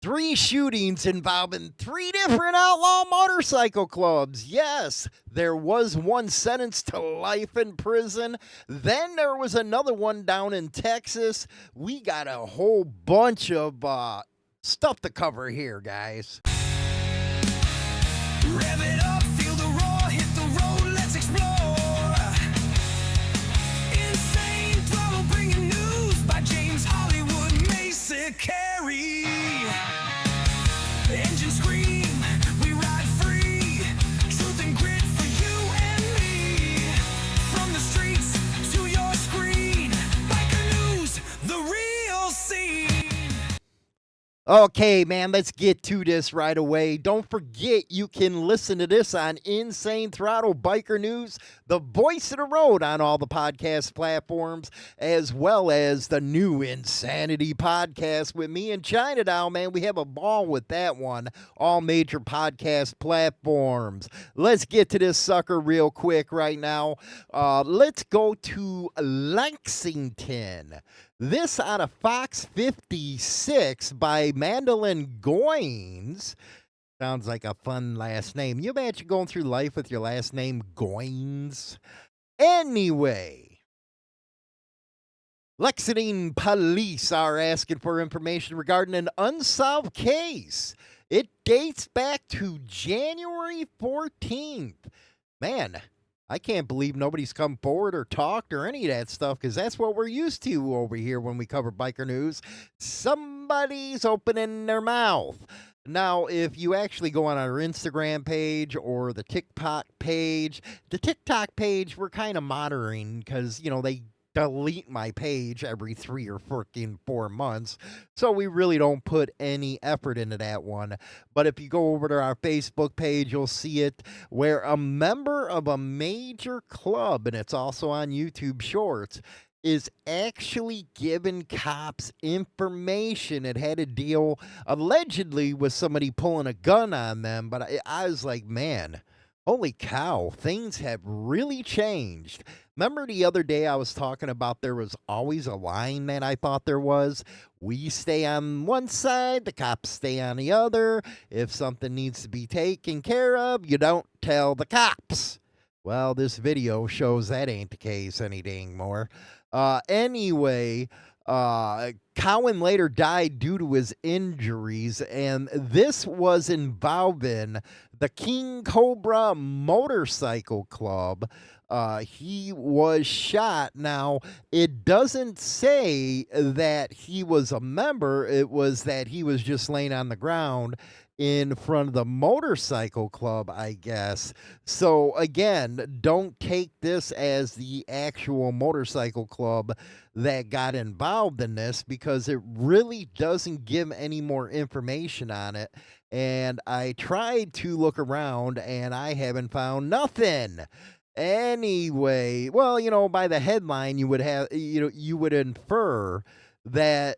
Three shootings involving three different outlaw motorcycle clubs. Yes, there was one sentenced to life in prison. Then there was another one down in Texas. We got a whole bunch of stuff to cover here, guys. Rev it up, feel the roar, hit the road, let's explore. Insane Throttle bringing news by James Hollywood Mason Carey. Engine scream, we ride free. Truth and grit for you and me. From the streets to your screen. Biker news, the real scene. Okay, man, let's get to this right away. Don't forget you can listen to this on Insane Throttle Biker News, the voice of the road on all the podcast platforms, as well as the new Insanity podcast with me and Chinatown, man. We have a ball with that one, all major podcast platforms. Let's get to this sucker real quick right now. Let's go to Lexington. This out of Fox 56 by Mandolin Goins. Sounds like a fun last name. You imagine going through life with your last name Goins? Anyway, Lexington police are asking for information regarding an unsolved case. It dates back to January 14th. Man, I can't believe nobody's come forward or talked or any of that stuff, because that's what we're used to over here when we cover biker news. Somebody's opening their mouth. Now, if you actually go on our Instagram page or the TikTok page we're kind of monitoring because, they delete my page every 3 or 4 months. So we really don't put any effort into that one. But if you go over to our Facebook page, you'll see it where a member of a major club, and it's also on YouTube Shorts, is actually giving cops information. It had to deal allegedly with somebody pulling a gun on them. But I was like, man, holy cow, things have really changed. Remember the other day I was talking about there was always a line that I thought there was? We stay on one side, the cops stay on the other. If something needs to be taken care of, you don't tell the cops. Well, this video shows that ain't the case any dang more. Anyway, Cowan later died due to his injuries, and this was involving the King Cobra Motorcycle Club. He was shot. Now, it doesn't say that he was a member. It was that he was just laying on the ground in front of the motorcycle club, I guess. So again, don't take this as the actual motorcycle club that got involved in this, because it really doesn't give any more information on it. And I tried to look around and I haven't found nothing. Anyway, well, by the headline, you would infer that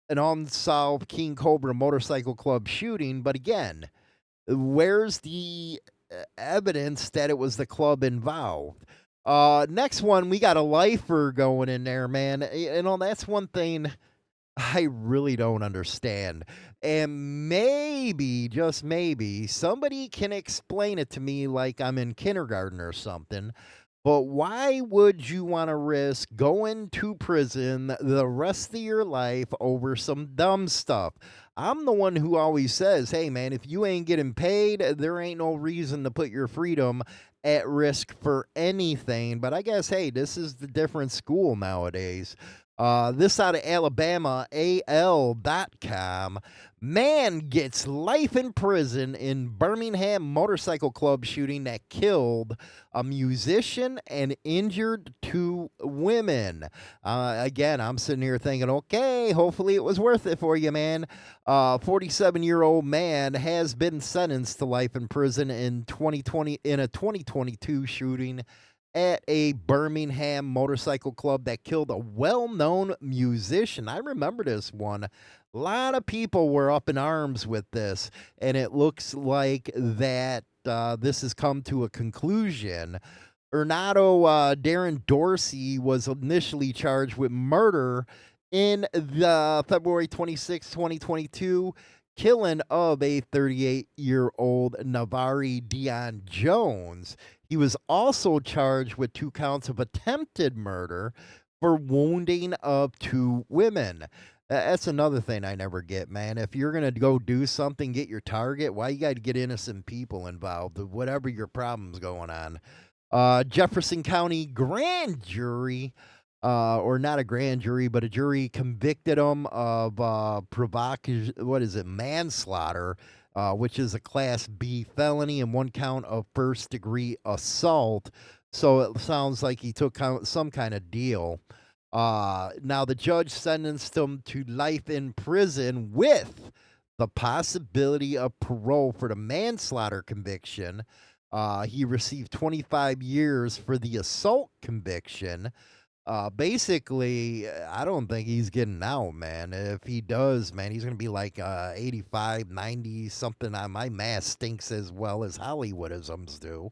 an unsolved King Cobra Motorcycle Club shooting. But again, where's the evidence that it was the club involved? Next one, we got a lifer going in there, man. That's one thing I really don't understand. And maybe, just maybe, somebody can explain it to me like I'm in kindergarten or something. But why would you want to risk going to prison the rest of your life over some dumb stuff? I'm the one who always says, hey, man, if you ain't getting paid, there ain't no reason to put your freedom at risk for anything. But I guess, hey, this is the different school nowadays. This out of Alabama, AL.com. Man gets life in prison in Birmingham motorcycle club shooting that killed a musician and injured 2 women. Again, I'm sitting here thinking, okay, hopefully it was worth it for you, man. 47-year-old man has been sentenced to life in prison in 2020 in a 2022 shooting at a Birmingham motorcycle club that killed a well-known musician. I remember this one. A lot of people were up in arms with this, and it looks like that this has come to a conclusion. Ernato Darren Dorsey was initially charged with murder in the February 26, 2022 killing of a 38-year-old Navari Dion Jones. He was also charged with 2 counts of attempted murder for wounding of 2 women. That's another thing I never get, man. If you're gonna go do something, get your target. Why you got to get innocent people involved? Whatever your problem's going on. Jefferson County grand jury, or not a grand jury, but a jury convicted him of what is it, manslaughter, which is a Class B felony, and 1 count of first degree assault. So it sounds like he took some kind of deal. Now the judge sentenced him to life in prison with the possibility of parole for the manslaughter conviction. He received 25 years for the assault conviction. Basically, I don't think he's getting out, man. If he does, man, he's going to be like 85, 90, something. My math stinks as well as Hollywoodisms do.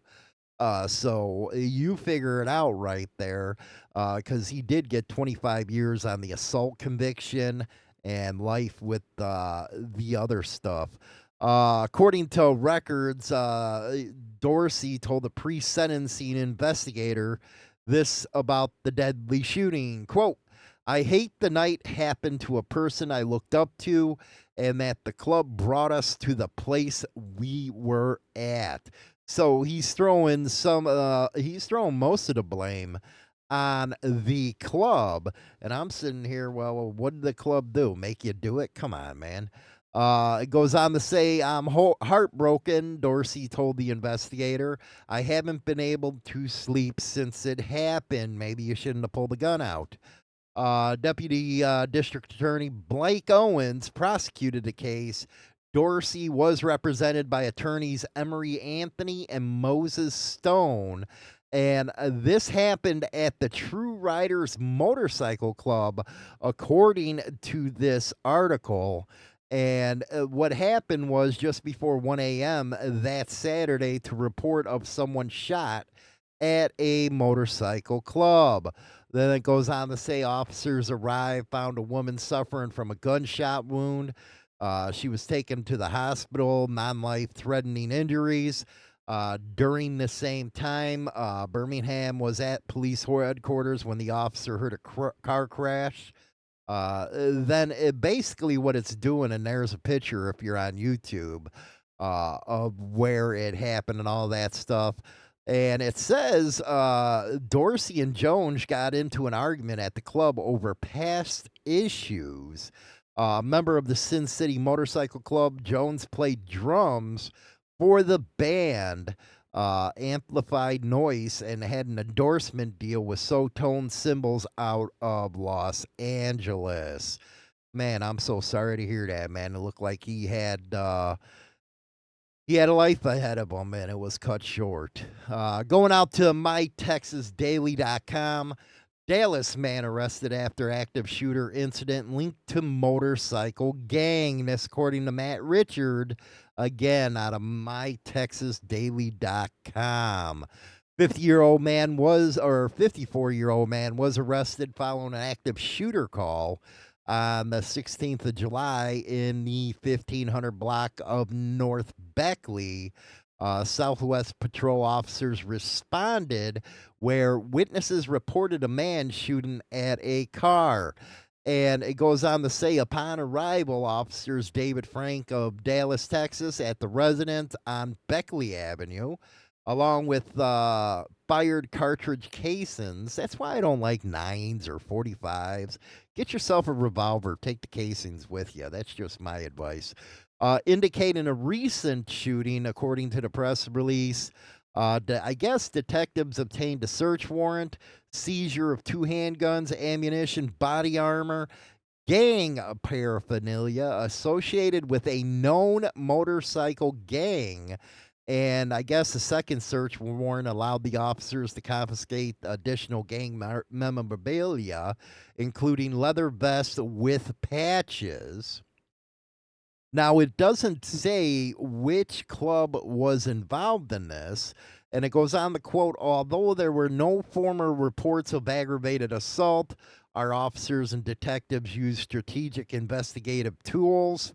So you figure it out right there, because he did get 25 years on the assault conviction and life with the other stuff. According to records, Dorsey told the pre-sentencing investigator this about the deadly shooting. Quote, "I hate the night happened to a person I looked up to and that the club brought us to the place we were at." So he's throwing most of the blame on the club. And I'm sitting here, well, what did the club do? Make you do it? Come on, man. It goes on to say, "I'm heartbroken," Dorsey told the investigator. "I haven't been able to sleep since it happened. Maybe you shouldn't have pulled the gun out." Deputy District Attorney Blake Owens prosecuted the case. Dorsey was represented by attorneys Emery Anthony and Moses Stone. And this happened at the True Riders Motorcycle Club, according to this article. And what happened was just before 1 a.m. that Saturday, to report of someone shot at a motorcycle club. Then it goes on to say officers arrived, found a woman suffering from a gunshot wound. She was taken to the hospital, non-life-threatening injuries. During the same time, Birmingham was at police headquarters when the officer heard a car crash. Then basically what it's doing, and there's a picture if you're on YouTube of where it happened and all that stuff. And it says Dorsey and Jones got into an argument at the club over past issues. Member of the Sin City Motorcycle Club, Jones played drums for the band Amplified Noise and had an endorsement deal with Sotone Cymbals out of Los Angeles. Man, I'm so sorry to hear that, man. It looked like he had a life ahead of him, and it was cut short. Going out to mytexasdaily.com. Dallas man arrested after active shooter incident linked to motorcycle gang. This according to Matt Richard, again out of mytexasdaily.com. 54-year-old man was arrested following an active shooter call on the 16th of July in the 1500 block of North Beckley. Southwest patrol officers responded where witnesses reported a man shooting at a car. And it goes on to say, upon arrival, officers David Frank of Dallas, Texas, at the residence on Beckley Avenue, along with fired cartridge casings. That's why I don't like 9s or 45s. Get yourself a revolver. Take the casings with you. That's just my advice. Indicating a recent shooting, according to the press release. I guess detectives obtained a search warrant, seizure of 2 handguns, ammunition, body armor, gang paraphernalia associated with a known motorcycle gang. And I guess the second search warrant allowed the officers to confiscate additional gang memorabilia, including leather vests with patches. Now, it doesn't say which club was involved in this, and it goes on to quote, although there were no former reports of aggravated assault, Our officers and detectives use strategic investigative tools.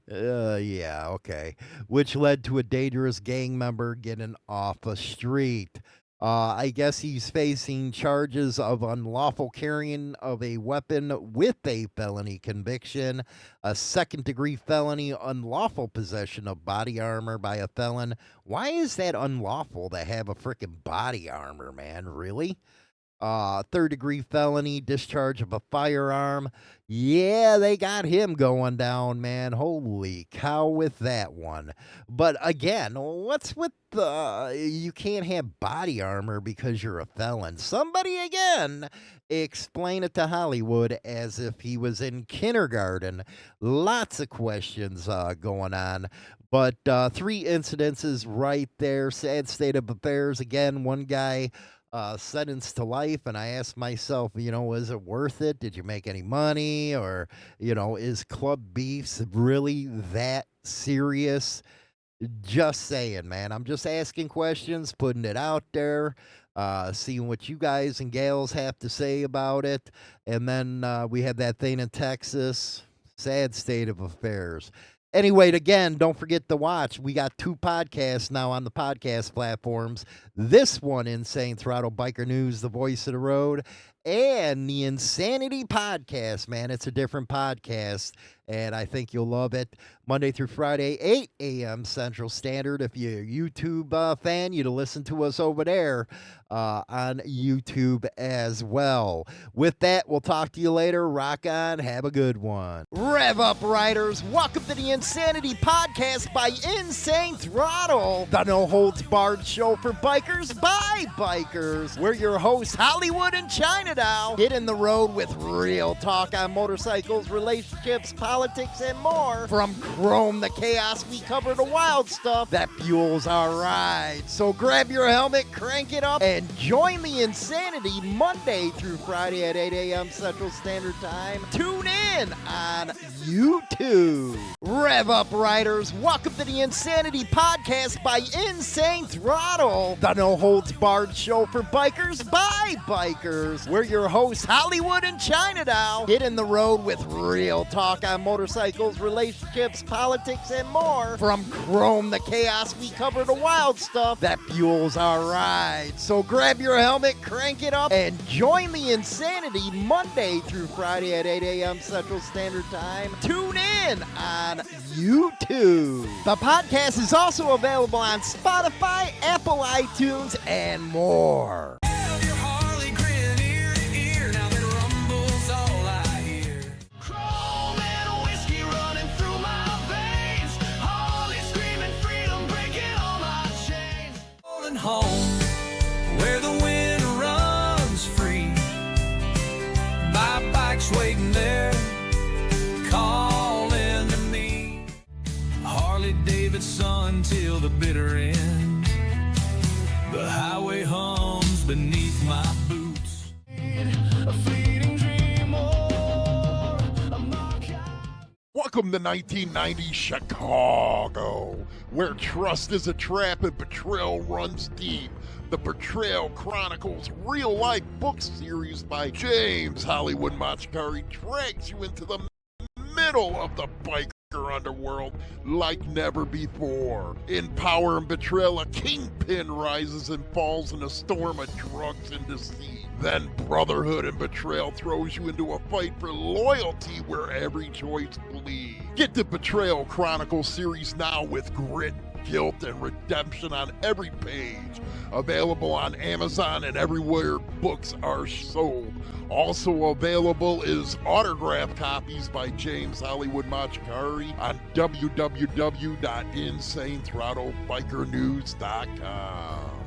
Yeah, okay. Which led to a dangerous gang member getting off a street. I guess he's facing charges of unlawful carrying of a weapon with a felony conviction, a second-degree felony, unlawful possession of body armor by a felon. Why is that unlawful to have a freaking body armor, man? Really? Third-degree felony, discharge of a firearm. Yeah, they got him going down, man. Holy cow with that one. But again, what's with the you can't have body armor because you're a felon? Somebody again explain it to Hollywood as if he was in kindergarten. Lots of questions going on. But 3 incidences right there. Sad state of affairs. Again, one guy sentenced to life, and I asked myself, is it worth it? Did you make any money? Or, is club beefs really that serious? Just saying, man. I'm just asking questions, putting it out there, seeing what you guys and gals have to say about it. And then we had that thing in Texas. Sad state of affairs. Anyway, again, don't forget to watch. We got 2 podcasts now on the podcast platforms. This one, Insane Throttle Biker News, the voice of the road, and the Insanity Podcast, man. It's a different podcast, and I think you'll love it. Monday through Friday, 8 a.m. Central Standard. If you're a YouTube fan, you'd listen to us over there on YouTube as well. With that, we'll talk to you later. Rock on. Have a good one. Rev up, riders. Welcome to the Insanity Podcast by Insane Throttle, the no-holds-barred show for bikers by bikers. We're your hosts, Hollywood and Chinatown. Hitting the road with real talk on motorcycles, relationships, politics, and more. From chrome to chaos, we cover the wild stuff that fuels our ride. So grab your helmet, crank it up, and join the Insanity Monday through Friday at 8 a.m. Central Standard Time. Tune in on YouTube. Rev up, riders. Welcome to the Insanity Podcast by Insane Throttle, the no-holds-barred show for bikers by bikers. We're your hosts, Hollywood and Chinatown. Hitting the road with real talk on motorcycles, relationships, politics, and more. From chrome to chaos, we cover the wild stuff that fuels our ride. So grab your helmet, crank it up, and join the Insanity Monday through Friday at 8 a.m. Central Standard Time. Tune in on YouTube. The podcast is also available on Spotify, Apple iTunes, and more. Your Harley grin ear to ear, now that rumble's all I hear. Chrome and whiskey running through my veins. Harley screaming freedom, breaking all my chains. Rolling home, where the wind runs free. My bike's waiting there, calling to me. Harley Davidson till the bitter end. The highway hums beneath my boots. A fleeting dream or a knockout. Welcome to 1990 Chicago, where trust is a trap and betrayal runs deep. The Betrayal Chronicles real-life book series by James Hollywood Machikari drags you into the middle of the biker underworld like never before. In Power and Betrayal, a kingpin rises and falls in a storm of drugs and deceit. Then Brotherhood and Betrayal throws you into a fight for loyalty where every choice bleeds. Get the Betrayal Chronicles series now with grit, guilt, and redemption on every page. Available on Amazon and everywhere books are sold. Also available is autographed copies by James Hollywood Machikari on www.insanethrottlebikernews.com.